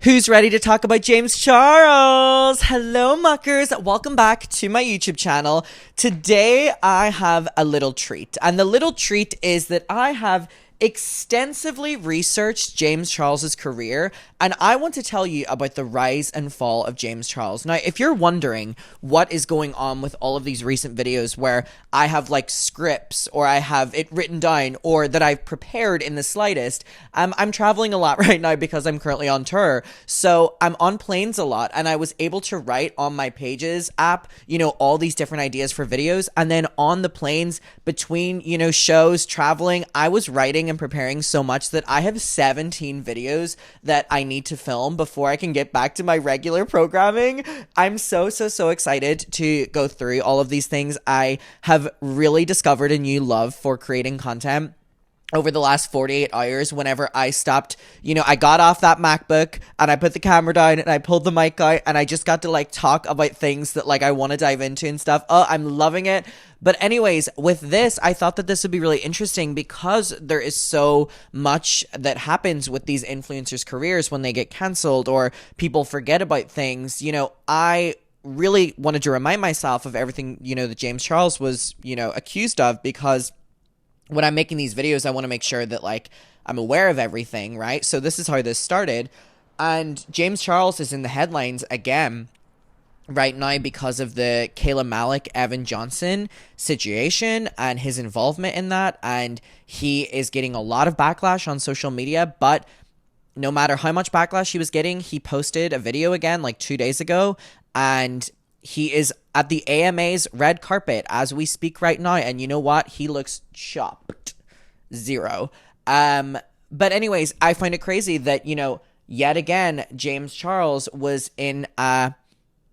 Who's ready to talk about James Charles? Hello, muckers. Welcome back to my YouTube channel. Today, I have a little treat. And the little treat is that I have extensively researched James Charles's career, and I want to tell you about the rise and fall of James Charles. Now, if you're wondering what is going on with all of these recent videos where I have like scripts or I have it written down or that I've prepared in the slightest, I'm traveling a lot right now because I'm currently on tour. So I'm on planes a lot, and I was able to write on my Pages app, all these different ideas for videos. And then on the planes between, shows, traveling, I was writing and preparing so much that I have 17 videos that I need to film before I can get back to my regular programming. I'm so excited to go through all of these things. I have really discovered a new love for creating content over the last 48 hours. Whenever I stopped, I got off that MacBook and I put the camera down and I pulled the mic out and I just got to talk about things that I want to dive into and stuff. Oh, I'm loving it. But anyways, with this, I thought that this would be really interesting because there is so much that happens with these influencers' careers when they get canceled or people forget about things. I really wanted to remind myself of everything, that James Charles was, accused of, because when I'm making these videos, I want to make sure that I'm aware of everything, right? So this is how this started. And James Charles is in the headlines again right now because of the Kayla Malik, Evan Johnson situation and his involvement in that. And he is getting a lot of backlash on social media, but no matter how much backlash he was getting, he posted a video again 2 days ago, and he is at the AMA's red carpet as we speak right now. And you know what? He looks shocked. Zero. But anyways, I find it crazy that, yet again, James Charles was in a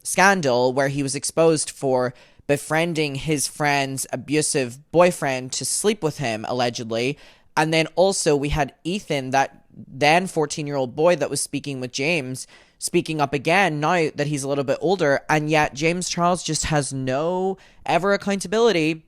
scandal where he was exposed for befriending his friend's abusive boyfriend to sleep with him, allegedly. And then also we had Ethan, that then 14-year-old boy that was speaking with James, speaking up again now that he's a little bit older, and yet James Charles just has no ever accountability.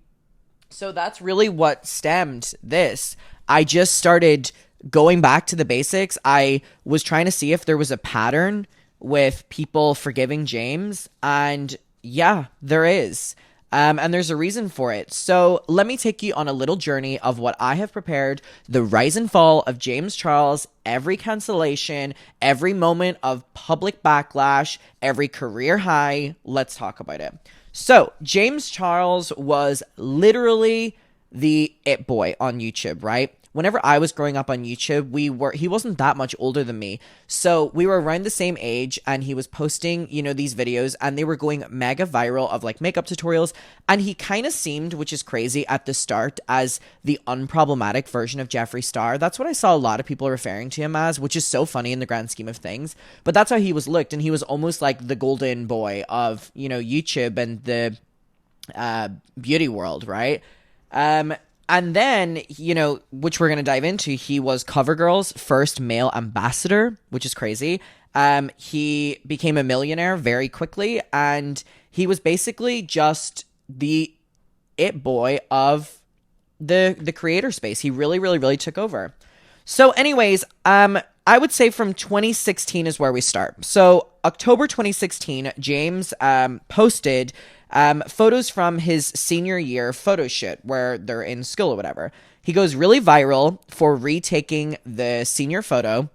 So that's really what stemmed this. I just started going back to the basics. I was trying to see if there was a pattern with people forgiving James, and yeah, there is. And there's a reason for it. So let me take you on a little journey of what I have prepared, the rise and fall of James Charles, every cancellation, every moment of public backlash, every career high. Let's talk about it. So James Charles was literally the it boy on YouTube, right? Whenever I was growing up on YouTube, he wasn't that much older than me. So we were around the same age, and he was posting, these videos, and they were going mega viral of makeup tutorials. And he kind of seemed, which is crazy at the start, as the unproblematic version of Jeffree Star. That's what I saw a lot of people referring to him as, which is so funny in the grand scheme of things. But that's how he was looked. And he was almost like the golden boy of, YouTube and the beauty world, right? And then, which we're going to dive into, he was CoverGirl's first male ambassador, which is crazy. He became a millionaire very quickly, and he was basically just the it boy of the creator space. He really took over. So anyways, I would say from 2016 is where we start. So October 2016, James posted photos from his senior year photo shoot where they're in school or whatever. He goes really viral for retaking the senior photo,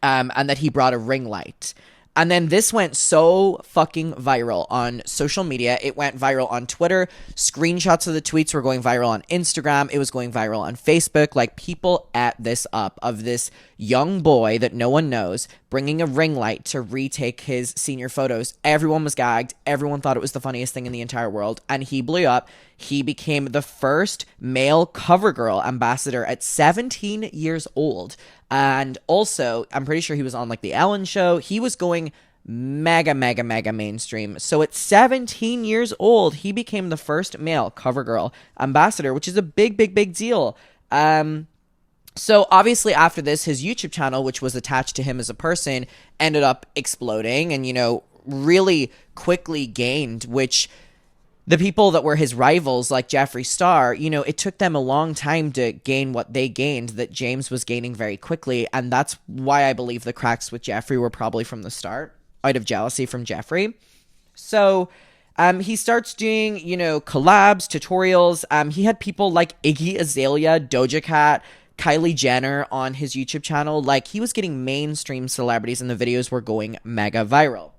and that he brought a ring light. And then this went so fucking viral on social media. It went viral on Twitter. Screenshots of the tweets were going viral on Instagram. It was going viral on Facebook. People ate this up, of this young boy that no one knows bringing a ring light to retake his senior photos. Everyone was gagged. Everyone thought it was the funniest thing in the entire world. And he blew up. He became the first male CoverGirl ambassador at 17 years old. And also, I'm pretty sure he was on the Ellen Show. He was going mega mainstream. So at 17 years old, he became the first male CoverGirl ambassador, which is a big deal. So obviously after this, his YouTube channel, which was attached to him as a person, ended up exploding and, really quickly gained, which the people that were his rivals, like Jeffree Star, you know, it took them a long time to gain what they gained that James was gaining very quickly. And that's why I believe the cracks with Jeffree were probably from the start, out of jealousy from Jeffree. So he starts doing, you know, collabs, tutorials. He had people like Iggy Azalea, Doja Cat, Kylie Jenner on his YouTube channel. Like, he was getting mainstream celebrities and the videos were going mega viral.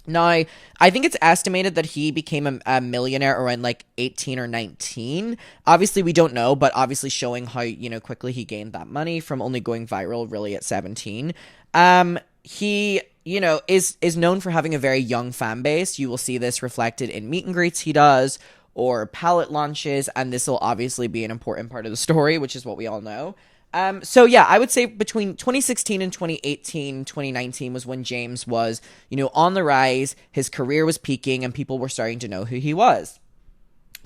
Now, I think it's estimated that he became a millionaire around like 18 or 19. Obviously, we don't know, but obviously showing how, you know, quickly he gained that money from only going viral really at 17. He, you know, is known for having a very young fan base. You will see this reflected in meet and greets he does or palette launches, and this will obviously be an important part of the story, which is what we all know. So yeah, I would say between 2016 and 2018, 2019 was when James was, you know, on the rise. His career was peaking and people were starting to know who he was.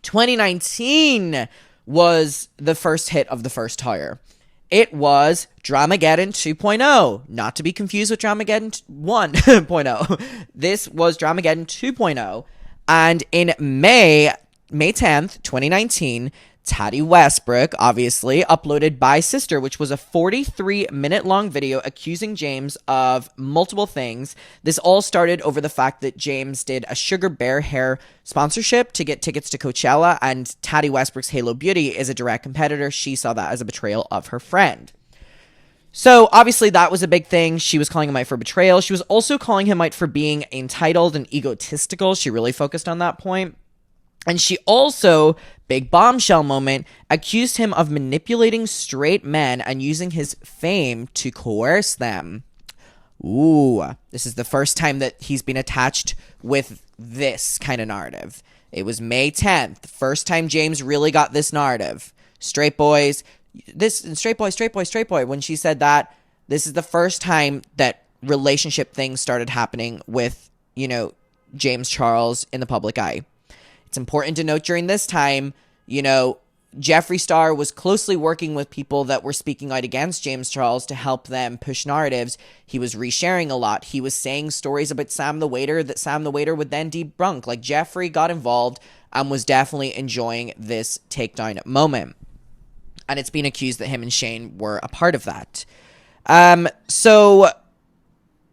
2019 was the first hit of the first tour. It was Dramageddon 2.0, not to be confused with Dramageddon 1.0. This was Dramageddon 2.0, and in May 10th, 2019, Tati Westbrook, obviously, uploaded By Sister, which was a 43-minute long video accusing James of multiple things. This all started over the fact that James did a Sugar Bear hair sponsorship to get tickets to Coachella, and Tati Westbrook's Halo Beauty is a direct competitor. She saw that as a betrayal of her friend. So, obviously, that was a big thing. She was calling him out for betrayal. She was also calling him out for being entitled and egotistical. She really focused on that point. And she also, big bombshell moment, accused him of manipulating straight men and using his fame to coerce them. Ooh, this is the first time that he's been attached with this kind of narrative. It was May 10th, first time James really got this narrative. Straight boys, straight boy. When she said that, this is the first time that relationship things started happening with, you know, James Charles in the public eye. It's important to note during this time, you know, Jeffree Star was closely working with people that were speaking out against James Charles to help them push narratives. He was resharing a lot. He was saying stories about Sam the Waiter that Sam the Waiter would then debunk. Like, Jeffree got involved and was definitely enjoying this takedown moment. And it's been accused that him and Shane were a part of that. So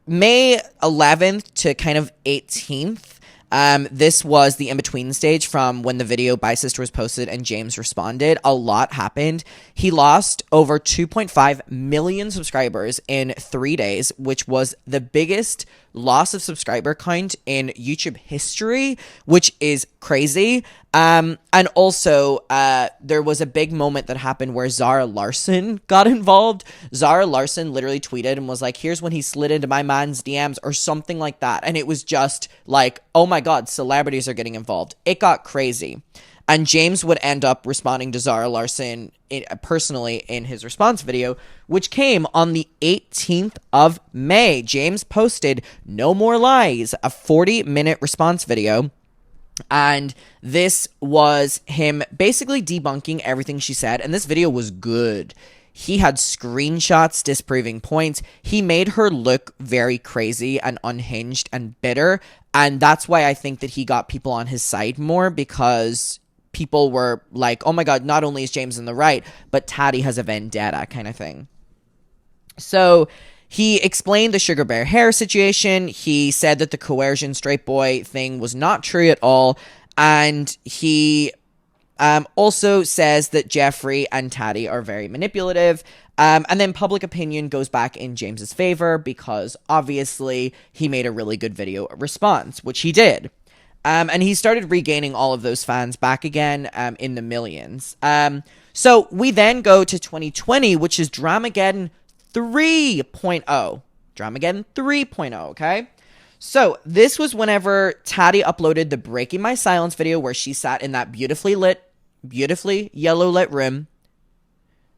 May 11th to kind of 18th, this was the in-between stage from when the video By Sister was posted and James responded. A lot happened. He lost over 2.5 million subscribers in 3 days, which was the biggest loss of subscriber count in YouTube history, which is crazy. And also, there was a big moment that happened where Zara Larsson got involved. Zara Larsson literally tweeted and was like, here's when he slid into my man's DMs or something like that. And it was just like, oh my God, celebrities are getting involved. It got crazy. And James would end up responding to Zara Larsson personally in his response video, which came on the 18th of May. James posted No More Lies, a 40-minute response video. And this was him basically debunking everything she said. And this video was good. He had screenshots disproving points. He made her look very crazy and unhinged and bitter. And that's why I think that he got people on his side more, because people were like, oh my God, not only is James in the right, but Tati has a vendetta kind of thing. So he explained the Sugar Bear hair situation. He said that the coercion straight boy thing was not true at all. And he also says that Jeffree and Tati are very manipulative. And then public opinion goes back in James's favor because obviously he made a really good video response, which he did. And he started regaining all of those fans back again in the millions. So we then go to 2020, which is Dramageddon 3.0. Dramageddon 3.0, okay? So this was whenever Tati uploaded the Breaking My Silence video where she sat in that beautifully yellow lit room.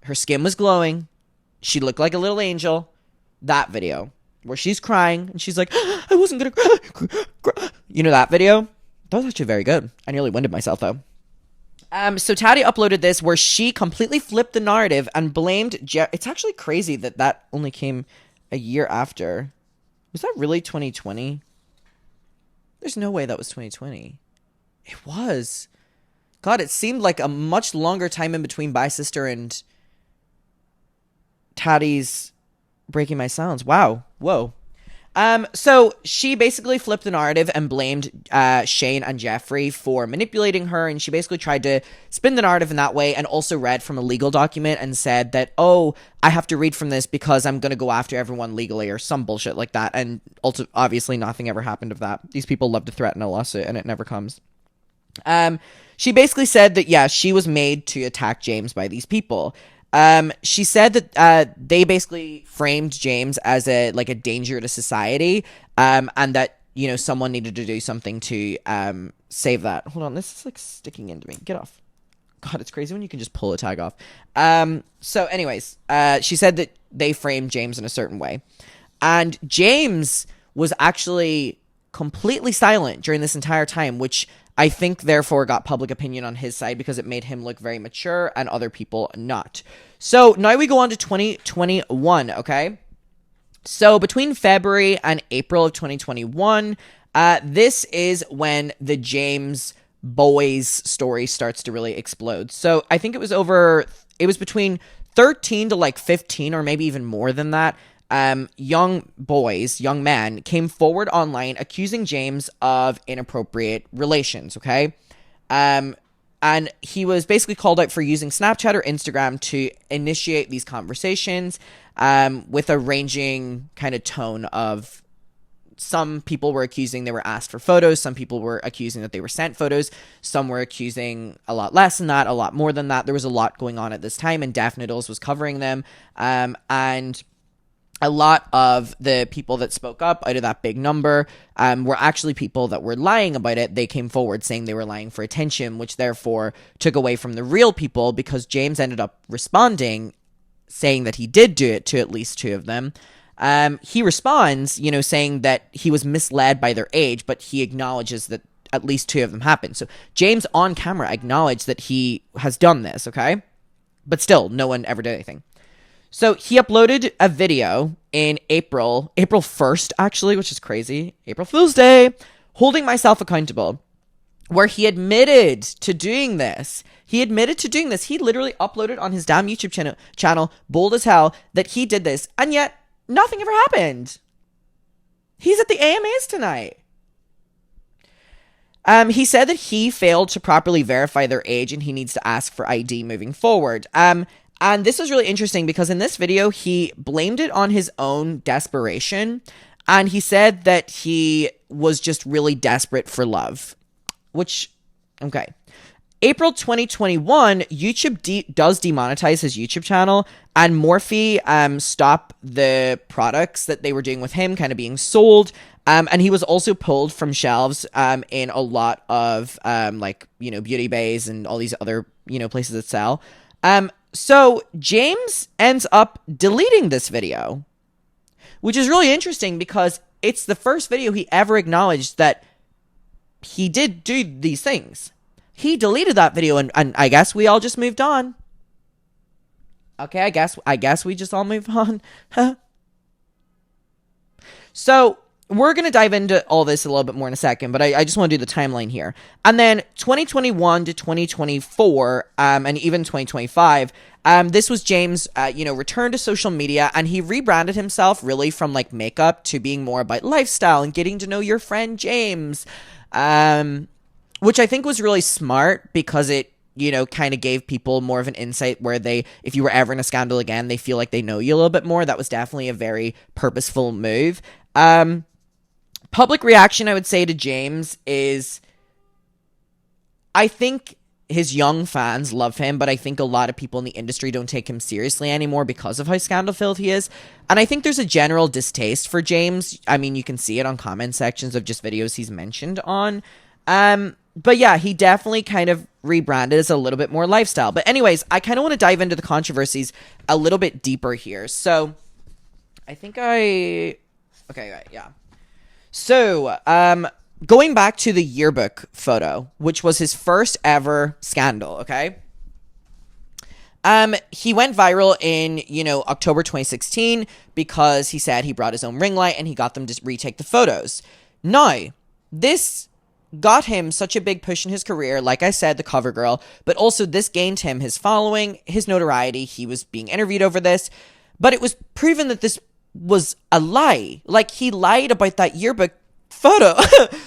Her skin was glowing. She looked like a little angel. That video where she's crying and she's like, I wasn't gonna cry. You know that video? That was actually very good. I nearly winded myself though. So Tati uploaded this where she completely flipped the narrative and blamed It's actually crazy that that only came a year after. Was that really 2020? There's no way that was 2020. It was. God, it seemed like a much longer time in between Bye Sister and Taddy's Breaking My Silence. Wow. Whoa. So she basically flipped the narrative and blamed Shane and Jeffree for manipulating her, and she basically tried to spin the narrative in that way, and also read from a legal document and said that, oh, I have to read from this because I'm gonna go after everyone legally or some bullshit like that, and also obviously nothing ever happened of that. These people love to threaten a lawsuit and it never comes. She basically said that, yeah, she was made to attack James by these people. She said that they basically framed James as a danger to society, and that, you know, someone needed to do something to save that. Hold on, this is like sticking into me. Get off. God, it's crazy when you can just pull a tag off. So anyways, she said that they framed James in a certain way, and James was actually completely silent during this entire time, which I think therefore got public opinion on his side because it made him look very mature and other people not. So now we go on to 2021, okay? So between February and April of 2021, this is when the James boys story starts to really explode. So I think it was between 13 to like 15 or maybe even more than that. Young men came forward online accusing James of inappropriate relations, okay? And he was basically called out for using Snapchat or Instagram to initiate these conversations, with a ranging kind of tone of, some people were accusing they were asked for photos, some people were accusing that they were sent photos, some were accusing a lot less than that, a lot more than that. There was a lot going on at this time, and Daphne Noodles was covering them, and a lot of the people that spoke up out of that big number were actually people that were lying about it. They came forward saying they were lying for attention, which therefore took away from the real people, because James ended up responding, saying that he did do it to at least two of them. He responds, you know, saying that he was misled by their age, but he acknowledges that at least two of them happened. So James on camera acknowledged that he has done this, okay? But still, no one ever did anything. So he uploaded a video in April 1st, actually, which is crazy, April Fool's Day, holding myself accountable, where he admitted to doing this. He literally uploaded on his damn YouTube channel, bold as hell, that he did this, and yet nothing ever happened. He's at the AMAs tonight. He said that he failed to properly verify their age and he needs to ask for ID moving forward. And this was really interesting because in this video, he blamed it on his own desperation. And he said that he was just really desperate for love. Which, okay. April 2021, YouTube does demonetize his YouTube channel. And Morphe stopped the products that they were doing with him kind of being sold. And he was also pulled from shelves in a lot of beauty bays and all these other, places that sell. So James ends up deleting this video, which is really interesting because it's the first video he ever acknowledged that he did do these things. He deleted that video, and I guess we all just moved on. Okay, I guess we just all move on. So we're going to dive into all this a little bit more in a second, but I just want to do the timeline here. And then 2021 to 2024, and even 2025, this was James, return to social media, and he rebranded himself really from like makeup to being more about lifestyle and getting to know your friend James, which I think was really smart because it, kind of gave people more of an insight where if you were ever in a scandal again, they feel like they know you a little bit more. That was definitely a very purposeful move. Public reaction, I would say, to James is, I think his young fans love him, but I think a lot of people in the industry don't take him seriously anymore because of how scandal-filled he is. And I think there's a general distaste for James. I mean, you can see it on comment sections of just videos he's mentioned on. But yeah, he definitely kind of rebranded as a little bit more lifestyle. But anyways, I kind of want to dive into the controversies a little bit deeper here. So, okay, right, yeah. So, going back to the yearbook photo, which was his first ever scandal, okay? He went viral in, October 2016 because he said he brought his own ring light and he got them to retake the photos. Now, this got him such a big push in his career. Like I said, the cover girl, but also this gained him his following, his notoriety. He was being interviewed over this, but it was proven that this was a lie. Like, he lied about that yearbook photo.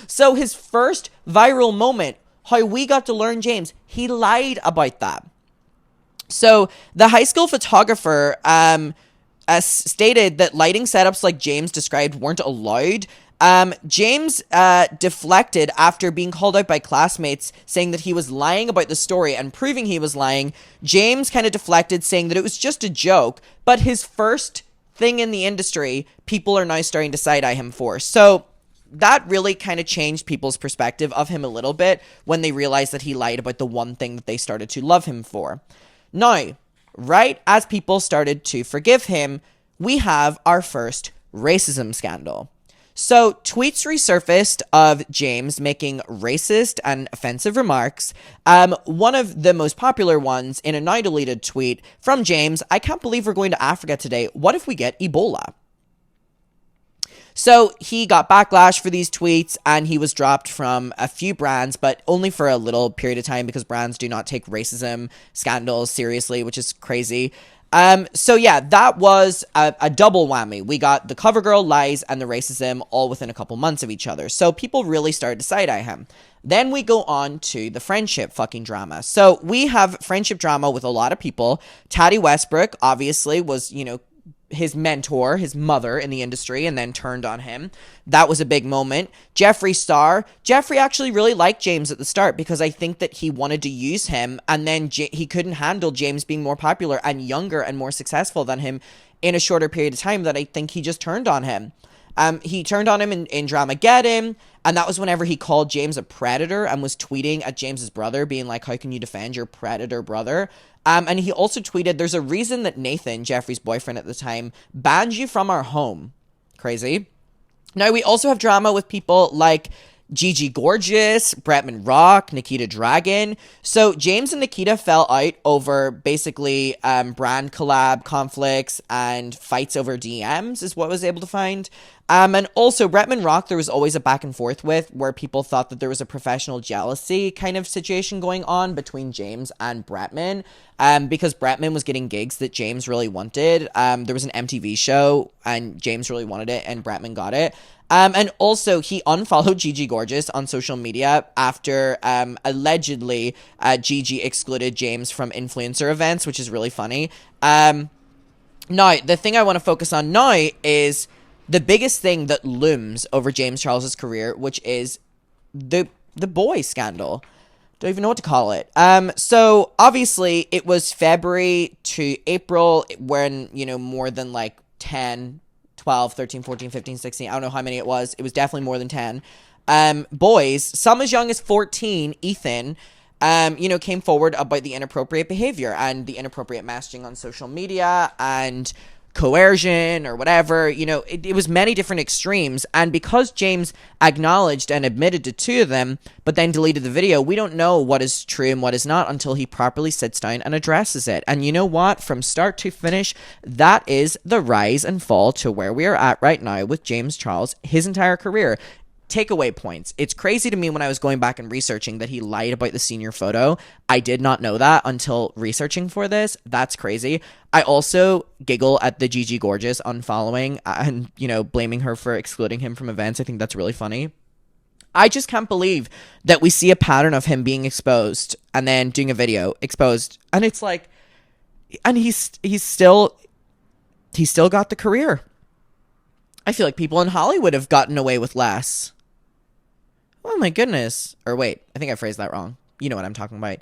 So his first viral moment, how we got to learn James, he lied about that. So the high school photographer stated that lighting setups like James described weren't allowed. James deflected after being called out by classmates saying that he was lying about the story and proving he was lying. James kind of deflected, saying that it was just a joke, but his first thing in the industry, people are now starting to side-eye him for. So that really kind of changed people's perspective of him a little bit when they realized that he lied about the one thing that they started to love him for. Now, right as people started to forgive him, we have our first racism scandal. So, tweets resurfaced of James making racist and offensive remarks. One of the most popular ones in a now deleted tweet from James: "I can't believe we're going to Africa today. What if we get Ebola?" So he got backlash for these tweets, and he was dropped from a few brands, but only for a little period of time because brands do not take racism scandals seriously, which is crazy. So yeah, that was a double whammy. We got the cover girl lies and the racism all within a couple months of each other. So people really started to side-eye him. Then we go on to the friendship fucking drama. So we have friendship drama with a lot of people. Taddy Westbrook obviously was, his mentor, his mother in the industry, and then turned on him. That was a big moment. Jeffree Star. Jeffree actually really liked James at the start because I think that he wanted to use him, and then he couldn't handle James being more popular and younger and more successful than him in a shorter period of time, that I think he just turned on him. He turned on him in Dramageddon, and that was whenever he called James a predator and was tweeting at James's brother, being like, "How can you defend your predator brother?" And he also tweeted, "There's a reason that Nathan, Jeffree's boyfriend at the time, banned you from our home." Crazy. Now, we also have drama with people like Gigi Gorgeous, Bretman Rock, Nikita Dragon. So James and Nikita fell out over basically brand collab conflicts and fights over DMs is what I was able to find. And also Bretman Rock, there was always a back and forth with, where people thought that there was a professional jealousy kind of situation going on between James and Bretman, because Bretman was getting gigs that James really wanted. There was an MTV show and James really wanted it and Bretman got it. And also, he unfollowed Gigi Gorgeous on social media after allegedly Gigi excluded James from influencer events, which is really funny. Now, the thing I want to focus on now is the biggest thing that looms over James Charles's career, which is the boy scandal. Don't even know what to call it. So, obviously, it was February to April when, more than like 10... 12, 13, 14, 15, 16, I don't know how many it was. It was definitely more than 10. Boys, some as young as 14, Ethan, came forward about the inappropriate behavior and the inappropriate messaging on social media and coercion or whatever. It was many different extremes. And because James acknowledged and admitted to two of them, but then deleted the video, we don't know what is true and what is not until he properly sits down and addresses it. And you know what? From start to finish, that is the rise and fall to where we are at right now with James Charles, his entire career. Takeaway points. It's crazy to me when I was going back and researching that he lied about the senior photo. I did not know that until researching for this. That's crazy. I also giggle at the Gigi Gorgeous unfollowing and, blaming her for excluding him from events. I think that's really funny. I just can't believe that we see a pattern of him being exposed and then doing a video exposed. And it's like, and he's still got the career. I feel like people in Hollywood have gotten away with less. Oh my goodness. Or wait, I think I phrased that wrong. You know what I'm talking about.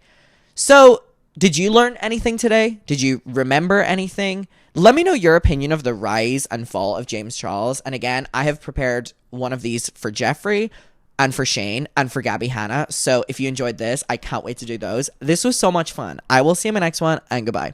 So, did you learn anything today? Did you remember anything? Let me know your opinion of the rise and fall of James Charles. And again, I have prepared one of these for Jeffree and for Shane and for Gabby Hanna. So if you enjoyed this, I can't wait to do those. This was so much fun. I will see you in my next one, and goodbye.